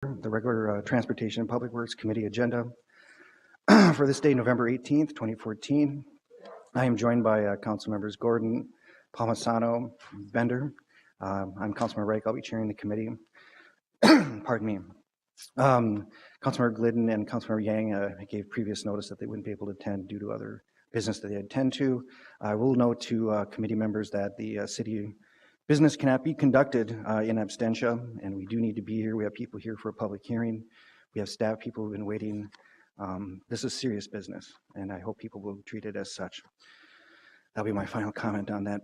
The regular Transportation and Public Works Committee agenda for this day, November 18th, 2014. I am joined by Council Members Gordon, Palmisano, Bender. I'm Councilmember Reich. I'll be chairing the committee. Pardon me. Councilmember Glidden and Councilmember Yang gave previous notice that they wouldn't be able to attend due to other business that they attend to. I will note to committee members that the city business cannot be conducted in absentia, and we do need to be here. We have people here for a public hearing. We have staff people who've been waiting. This is serious business, and I hope people will treat it as such. That'll be my final comment on that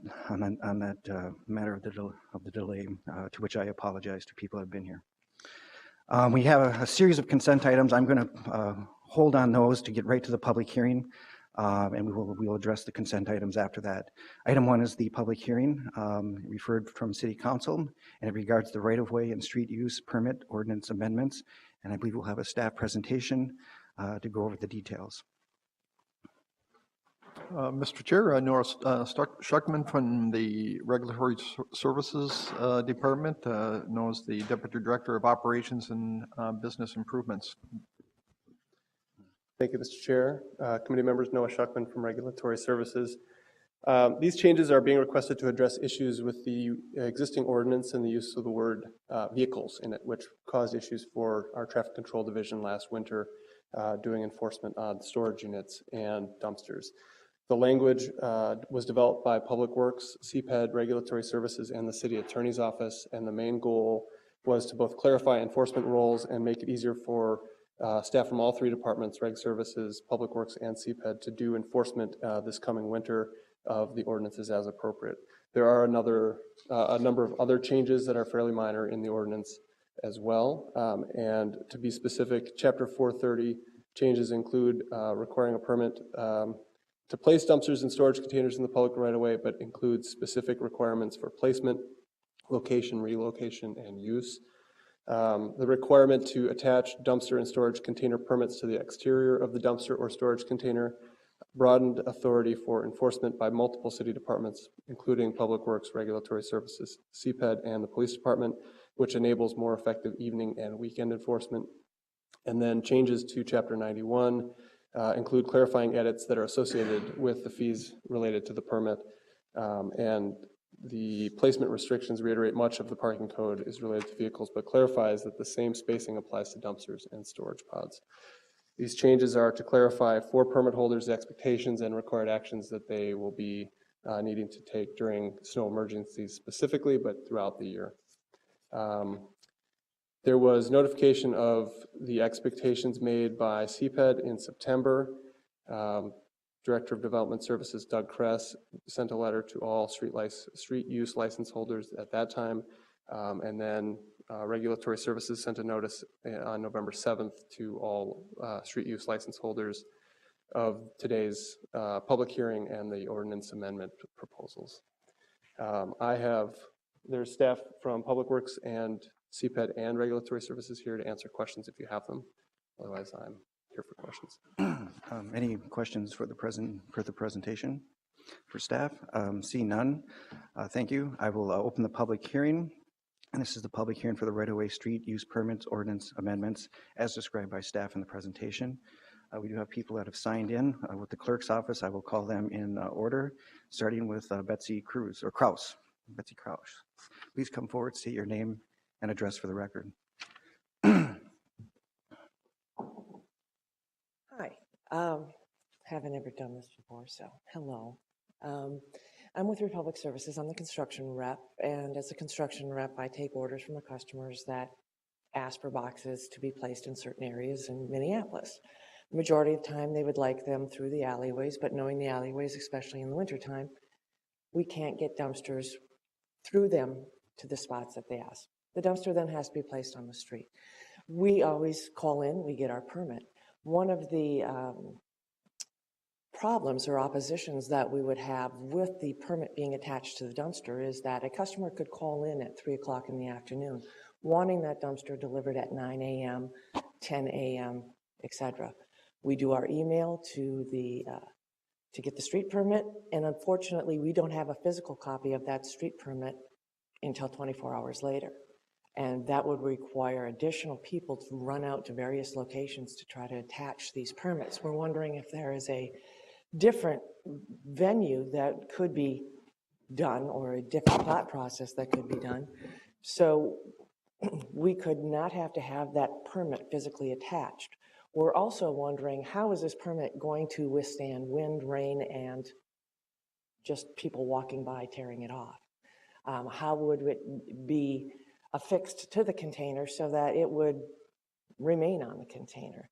matter of the delay, to which I apologize to people who have been here. We have a series of consent items. I'm going to hold on those to get right to the public hearing. And we will address the consent items after that. Item 1 is the public hearing referred from City Council, and it regards the right-of-way and street use permit ordinance amendments. And I believe we'll have a staff presentation to go over the details. Mr. Chair, Nora Schuckman from the Regulatory Services Department, known as the Deputy Director of Operations and Business Improvements. Thank you, Mr. Chair. Committee members, Noah Schuckman from Regulatory Services. These changes are being requested to address issues with the existing ordinance and the use of the word vehicles in it, which caused issues for our Traffic Control Division last winter doing enforcement on storage units and dumpsters. The language was developed by Public Works, CPED, Regulatory Services, and the City Attorney's Office, and the main goal was to both clarify enforcement roles and make it easier for staff from all three departments, Reg Services, Public Works, and CPED, to do enforcement this coming winter of the ordinances as appropriate. There are a number of other changes that are fairly minor in the ordinance as well. And to be specific, Chapter 430 changes include requiring a permit to place dumpsters and storage containers in the public right-of-way, but includes specific requirements for placement, location, relocation, and use. The requirement to attach dumpster and storage container permits to the exterior of the dumpster or storage container, broadened authority for enforcement by multiple city departments, including Public Works, Regulatory Services, CPED, and the Police Department, which enables more effective evening and weekend enforcement. And then changes to Chapter 91 include clarifying edits that are associated with the fees related to the permit, and the placement restrictions reiterate much of the parking code is related to vehicles, but clarifies that the same spacing applies to dumpsters and storage pods. These changes are to clarify for permit holders the expectations and required actions that they will be needing to take during snow emergencies specifically, but throughout the year. There was notification of the expectations made by CPED in September. Director of Development Services, Doug Kress, sent a letter to all street use license holders at that time. And then Regulatory Services sent a notice on November 7th to all street use license holders of today's public hearing and the ordinance amendment proposals. There's staff from Public Works and CPED and Regulatory Services here to answer questions if you have them. Otherwise, I'm here for questions. Any questions for the presentation for staff? Seeing none, thank you. I will open the public hearing. And this is the public hearing for the right-of-way street use permits ordinance amendments as described by staff in the presentation. We do have people that have signed in with the clerk's office. I will call them in order, starting with Betsy Cruz or Kraus. Betsy Kraus. Please come forward, state your name and address for the record. Hi, haven't ever done this before, so hello. I'm with Republic Services. I'm the construction rep, and as a construction rep, I take orders from the customers that ask for boxes to be placed in certain areas in Minneapolis. The majority of the time, they would like them through the alleyways, but knowing the alleyways, especially in the wintertime, we can't get dumpsters through them to the spots that they ask. The dumpster then has to be placed on the street. We always call in, we get our permit. One of the problems or oppositions that we would have with the permit being attached to the dumpster is that a customer could call in at 3 o'clock in the afternoon wanting that dumpster delivered at 9 a.m., 10 a.m., etc. We do our email to get the street permit, and unfortunately we don't have a physical copy of that street permit until 24 hours later. And that would require additional people to run out to various locations to try to attach these permits. We're wondering if there is a different venue that could be done, or a different thought process that could be done. So we could not have to have that permit physically attached. We're also wondering, how is this permit going to withstand wind, rain, and just people walking by tearing it off? How would it be affixed to the container so that it would remain on the container?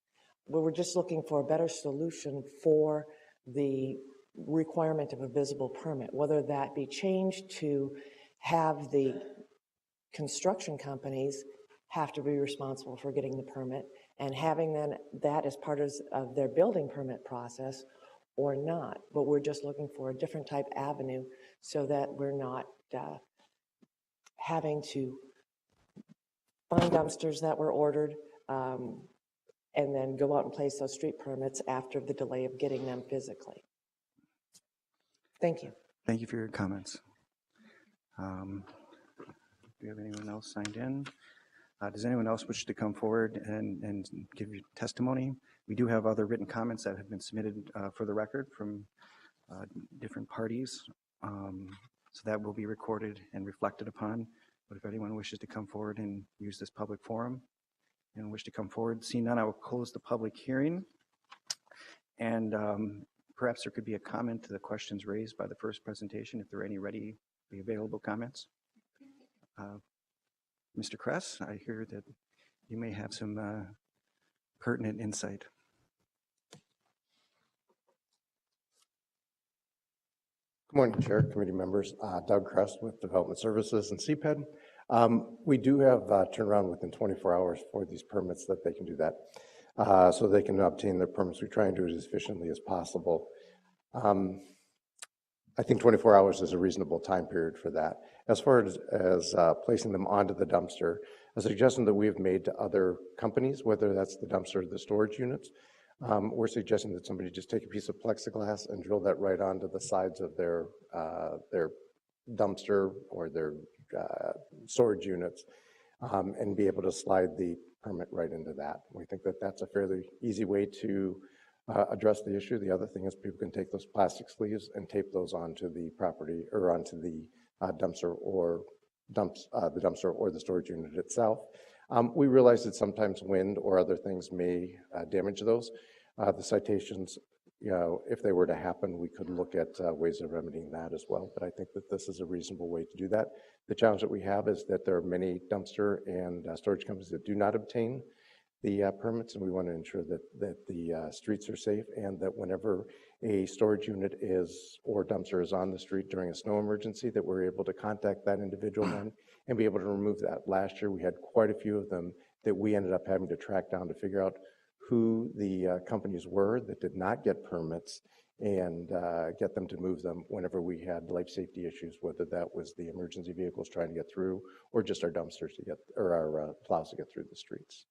We were just looking for a better solution for the requirement of a visible permit, whether that be changed to have the construction companies have to be responsible for getting the permit and having then that as part of their building permit process, or not. But we're just looking for a different type avenue so that we're not having to find dumpsters that were ordered and then go out and place those street permits after the delay of getting them physically. Thank you. Thank you for your comments. Do we have anyone else signed in? Does anyone else wish to come forward and give you testimony? We do have other written comments that have been submitted for the record from different parties. So that will be recorded and reflected upon. But if anyone wishes to come forward and use this public forum and wish to come forward, seeing none, I will close the public hearing. And perhaps there could be a comment to the questions raised by the first presentation, if there are any readily available comments. Mr. Kress, I hear that you may have some pertinent insight. Good morning, Chair, committee members. Doug Kress with Development Services and CPED. We do have turnaround within 24 hours for these permits that they can do that. So they can obtain their permits. We try and do it as efficiently as possible. I think 24 hours is a reasonable time period for that. As far as placing them onto the dumpster, a suggestion that we have made to other companies, whether that's the dumpster or the storage units, we're suggesting that somebody just take a piece of plexiglass and drill that right onto the sides of their dumpster or their storage units and be able to slide the permit right into that. We think that that's a fairly easy way to address the issue. The other thing is people can take those plastic sleeves and tape those onto the property or onto the dumpster or the storage unit itself. We realize that sometimes wind or other things may damage those. The citations, if they were to happen, we could look at ways of remedying that as well. But I think that this is a reasonable way to do that. The challenge that we have is that there are many dumpster and storage companies that do not obtain the permits, and we want to ensure that the streets are safe and that whenever a storage unit or dumpster is on the street during a snow emergency, that we're able to contact that individual then and be able to remove that. Last year, we had quite a few of them that we ended up having to track down to figure out who the companies were that did not get permits and get them to move them whenever we had life safety issues, whether that was the emergency vehicles trying to get through or just our dumpsters to get, or our plows to get through the streets.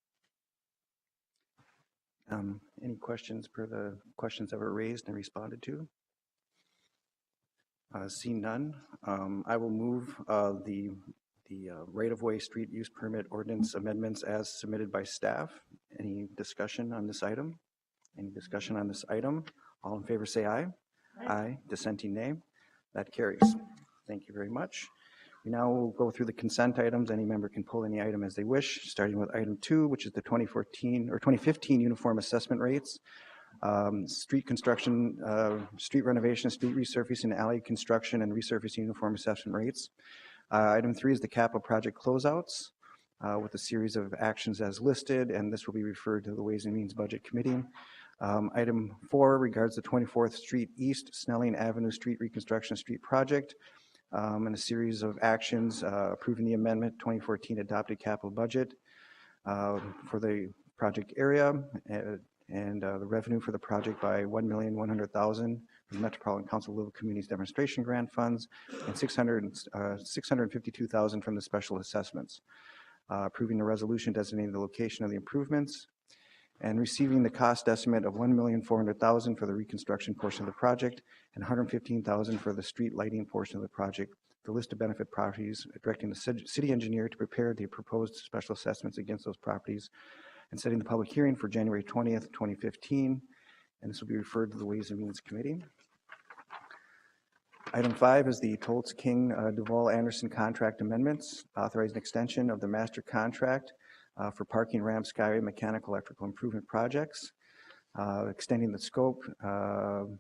Any questions per the questions that were raised and responded to? Seeing none, I will move the right-of-way street use permit ordinance amendments as submitted by staff. Any discussion on this item? Any discussion on this item? All in favor say aye. Aye. Aye. Dissenting nay. That carries. Thank you very much. We now will go through the consent items. Any member can pull any item as they wish, starting with item 2, which is the 2015 uniform assessment rates. Street construction, street renovation, street resurfacing, alley construction, and resurfacing uniform assessment rates. Item 3 is the capital project closeouts with a series of actions as listed, and this will be referred to the Ways and Means Budget Committee. Item 4 regards the 24th Street East Snelling Avenue Street Reconstruction Street Project. And a series of actions approving the amendment 2014 adopted capital budget for the project area and the revenue for the project by $1,100,000 from the Metropolitan Council of Little Communities Demonstration Grant Funds and $652,000 from the special assessments. Approving the resolution designating the location of the improvements and receiving the cost estimate of $1,400,000 for the reconstruction portion of the project and $115,000 for the street lighting portion of the project the list of benefit properties, directing the city engineer to prepare the proposed special assessments against those properties, and setting the public hearing for January 20th, 2015. And this will be referred to the Ways and Means Committee. Item 5 is the Toltz King Duval Anderson contract amendments, authorizing extension of the master contract for parking ramp, skyway, mechanical, electrical improvement projects, extending the scope from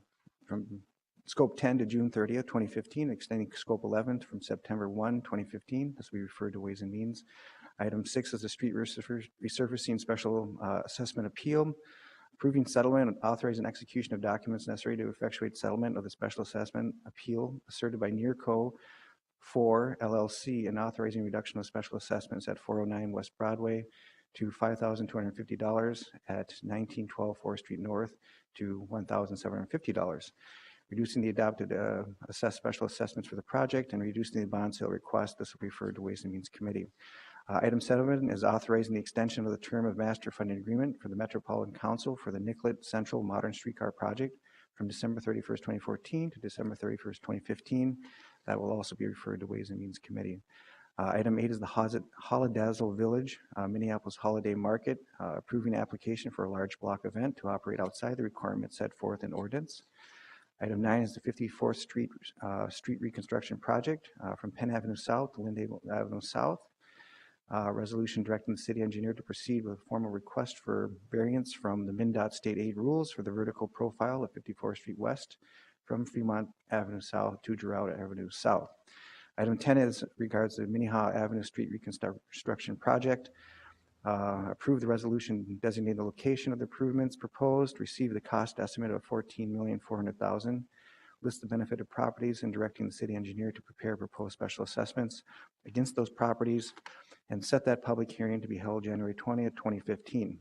scope 10 to June 30th, 2015, extending scope 11 from September 1, 2015. This will be referred to Ways and Means. Item 6 is the street resurfacing special assessment appeal, approving settlement and authorizing execution of documents necessary to effectuate settlement of the special assessment appeal asserted by Nearco 4 LLC, and authorizing reduction of special assessments at 409 West Broadway to $5,250, at 1912 Forest Street North to $1,750, reducing the adopted assessed special assessments for the project and reducing the bond sale request. This will be referred to Ways and Means Committee. Item 7 is authorizing the extension of the term of master funding agreement for the Metropolitan Council for the Nicollet Central Modern Streetcar Project from December 31st, 2014 to December 31st, 2015. That will also be referred to Ways and Means Committee. Item 8 is the Holidazzle Village Minneapolis Holiday Market, approving application for a large block event to operate outside the requirements set forth in ordinance. Item 9 is the 54th Street Street Reconstruction Project from Penn Avenue South to Lyndale Avenue South. Resolution directing the city engineer to proceed with a formal request for variance from the MnDOT state aid rules for the vertical profile of 54th Street West from Fremont Avenue South to Girard Avenue South. Item 10 regards the Minnehaha Avenue Street Reconstruction Project. Approve the resolution designating the location of the improvements proposed, receive the cost estimate of $14,400,000, list the benefited properties, and directing the city engineer to prepare proposed special assessments against those properties, and set that public hearing to be held January 20th, 2015,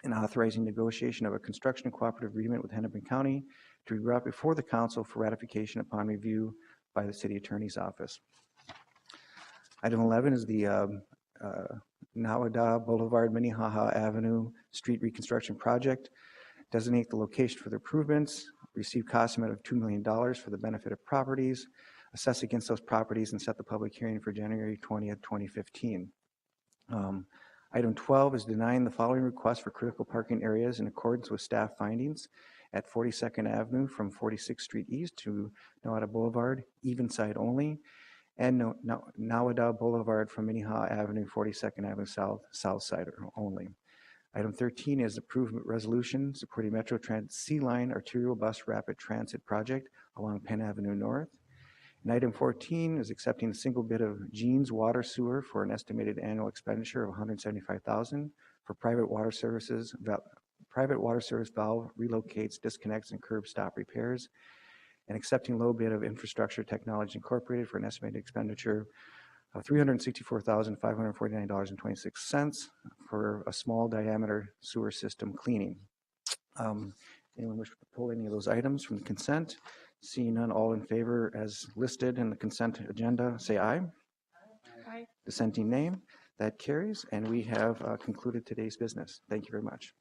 and authorizing negotiation of a construction cooperative agreement with Hennepin County to be brought before the council for ratification upon review by the city attorney's office. Item 11 is the Nawada Boulevard Minnehaha Avenue Street Reconstruction Project. Designate the location for the improvements, receive cost estimate of $2 million for the benefit of properties, assess against those properties, and set the public hearing for January 20th, 2015. Item 12 is denying the following request for critical parking areas in accordance with staff findings at 42nd Avenue from 46th Street East to Nawada Boulevard, even side only, and Nawada Boulevard from Minnehaha Avenue, 42nd Avenue South, south side only. Item 13 is approved resolution supporting Metro Transit C-Line Arterial Bus Rapid Transit Project along Penn Avenue North. And item 14 is accepting a single bid of Jeans Water Sewer for an estimated annual expenditure of $175,000 for private water services. Private water service valve relocates, disconnects, and curb stop repairs, and accepting low bid of Infrastructure Technology Incorporated for an estimated expenditure of $364,549.26 for a small diameter sewer system cleaning. Anyone wish to pull any of those items from the consent? Seeing none, all in favor as listed in the consent agenda, say aye. Aye. Dissenting name. That carries, and we have concluded today's business. Thank you very much.